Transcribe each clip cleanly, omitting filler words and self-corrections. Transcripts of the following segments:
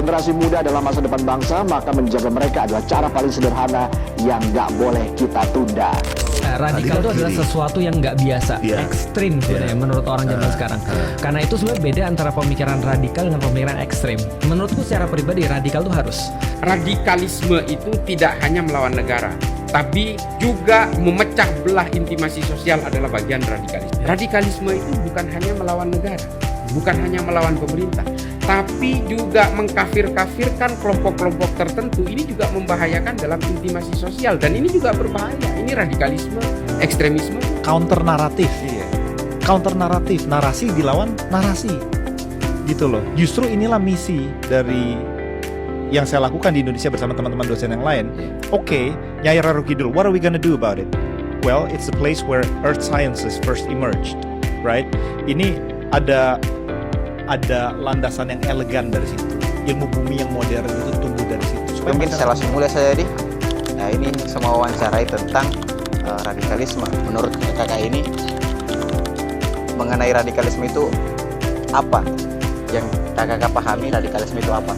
generasi muda adalah masa depan bangsa, maka menjaga mereka adalah cara paling sederhana yang nggak boleh kita tunda. Radikal itu adalah sesuatu yang nggak biasa, ekstrim sebenarnya menurut orang zaman sekarang. Karena itu sebenarnya beda antara pemikiran radikal dengan pemikiran ekstrim. Menurutku secara pribadi radikal itu harus. Radikalisme itu tidak hanya melawan negara, tapi juga memecah belah intimasi sosial adalah bagian radikalisme. Radikalisme itu bukan hanya melawan negara, bukan hanya melawan pemerintah, tapi juga mengkafir-kafirkan kelompok-kelompok tertentu. Ini juga membahayakan dalam intimasi sosial, dan ini juga berbahaya. Ini radikalisme, ekstremisme. Counter naratif, counter naratif, narasi dilawan narasi, gitu loh. Justru inilah misi dari yang saya lakukan di Indonesia bersama teman-teman dosen yang lain. Oke, Nyai Raro Kidul, what are we gonna do about it? Well, it's the place where earth sciences first emerged, right? Ini ada landasan yang elegan dari situ. Ilmu bumi yang modern itu tumbuh dari situ. Mungkin saya langsung mulai saja di. Nah, ini semua wawancarai tentang radikalisme. Menurut kakak ini, mengenai radikalisme itu apa? Yang kakak pahami radikalisme itu apa?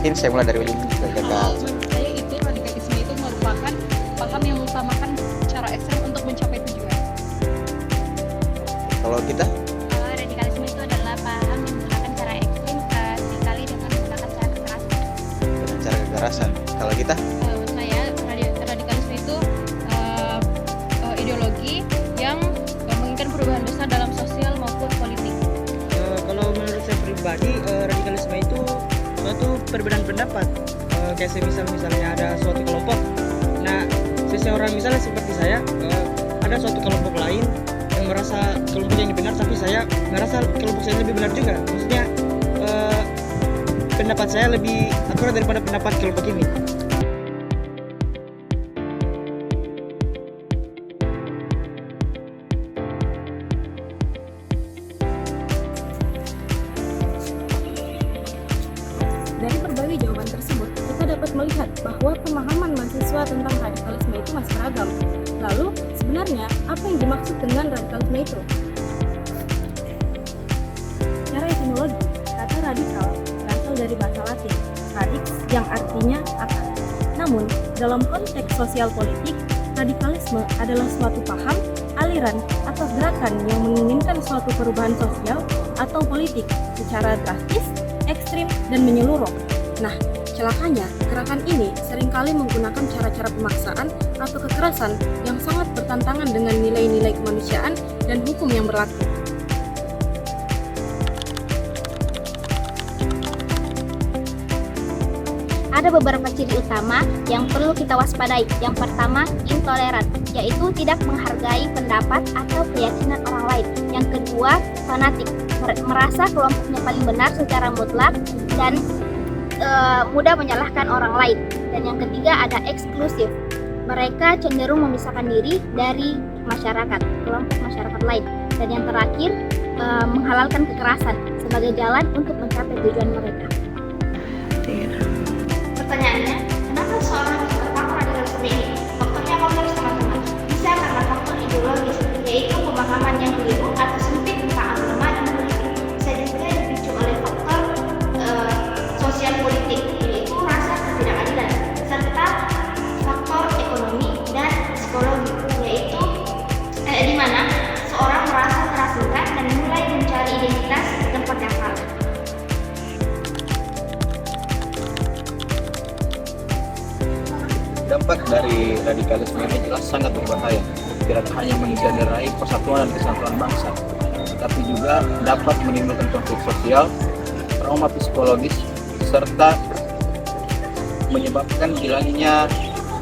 Mungkin saya mulai dari Willy. Menurut saya itu radikalisme itu merupakan paham yang mengutamakan cara ekstrem untuk mencapai tujuan. Kalau kita? Radikalisme itu adalah paham yang menggunakan cara ekstrim sekali dengan menggunakan cara kekerasan. Dengan cara kekerasan. Kalau kita? Saya radikalisme itu ideologi yang menginginkan perubahan besar dalam sosial maupun politik. Kalau menurut saya pribadi, radikalisme itu suatu perbedaan pendapat. Kayak misalnya ada suatu kelompok. Nah, seseorang misalnya seperti saya, ada suatu kelompok lain yang merasa kelompok yang benar, tapi saya merasa kelompok saya lebih benar juga. Maksudnya pendapat saya lebih akurat daripada pendapat kelompok ini. Dari berbagai jawaban tersebut, kita dapat melihat bahwa pemahaman mahasiswa tentang radikalisme itu masih beragam. Lalu, sebenarnya apa yang dimaksud dengan radikalisme itu? Secara etimologi, kata radikal berasal dari bahasa Latin, radix yang artinya akar. Namun, dalam konteks sosial politik, radikalisme adalah suatu paham, aliran, atau gerakan yang menginginkan suatu perubahan sosial atau politik secara drastis, ekstrim, dan menyeluruh. Nah, celakanya, gerakan ini seringkali menggunakan cara-cara pemaksaan atau kekerasan yang sangat bertentangan dengan nilai-nilai kemanusiaan dan hukum yang berlaku. Ada beberapa ciri utama yang perlu kita waspadai. Yang pertama, intoleran, yaitu tidak menghargai pendapat atau keyakinan orang lain. Yang kedua, fanatik, merasa kelompoknya paling benar secara mutlak dan mudah menyalahkan orang lain. Dan yang ketiga ada eksklusif, mereka cenderung memisahkan diri dari masyarakat, kelompok masyarakat lain. Dan yang terakhir, menghalalkan kekerasan sebagai jalan untuk mencapai tujuan mereka. Pertanyaannya, kenapa seorang terpapar radikalisme ini? Faktornya kompleks teman-teman. Bisa karena faktor ideologis, yaitu pemahaman yang keliru atau sempit tentang agama dan politik. Bisa juga dipicu oleh faktor sosial politik, yaitu rasa ketidakadilan, serta faktor ekonomi dan psikologi, yaitu di mana seorang merasa terasingkan dan mulai mencari identitas di tempat yang salah. Dampak dari radikalisme ini jelas sangat berbahaya. Tidak hanya mencederai persatuan dan kesatuan bangsa, tetapi juga dapat menimbulkan konflik sosial, trauma psikologis, serta menyebabkan hilangnya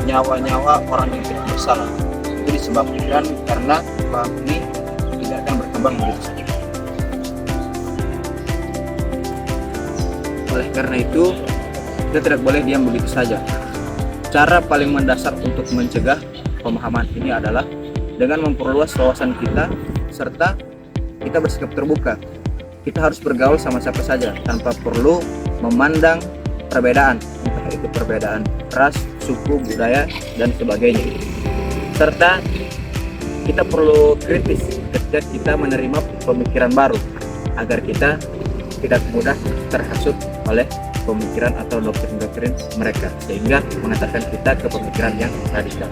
nyawa-nyawa orang yang tidak bersalah. Itu disebabkan karena paham ini tidak akan berkembang begitu saja. Oleh karena itu, kita tidak boleh diam begitu saja. Cara paling mendasar untuk mencegah pemahaman ini adalah dengan memperluas wawasan kita, serta kita bersikap terbuka. Kita harus bergaul sama siapa saja tanpa perlu memandang perbedaan, entah itu perbedaan ras, suku, budaya, dan sebagainya. Serta kita perlu kritis ketika kita menerima pemikiran baru agar kita tidak mudah terhasut oleh pemikiran atau doktrin-doktrin mereka, sehingga mengantarkan kita ke pemikiran yang radikal.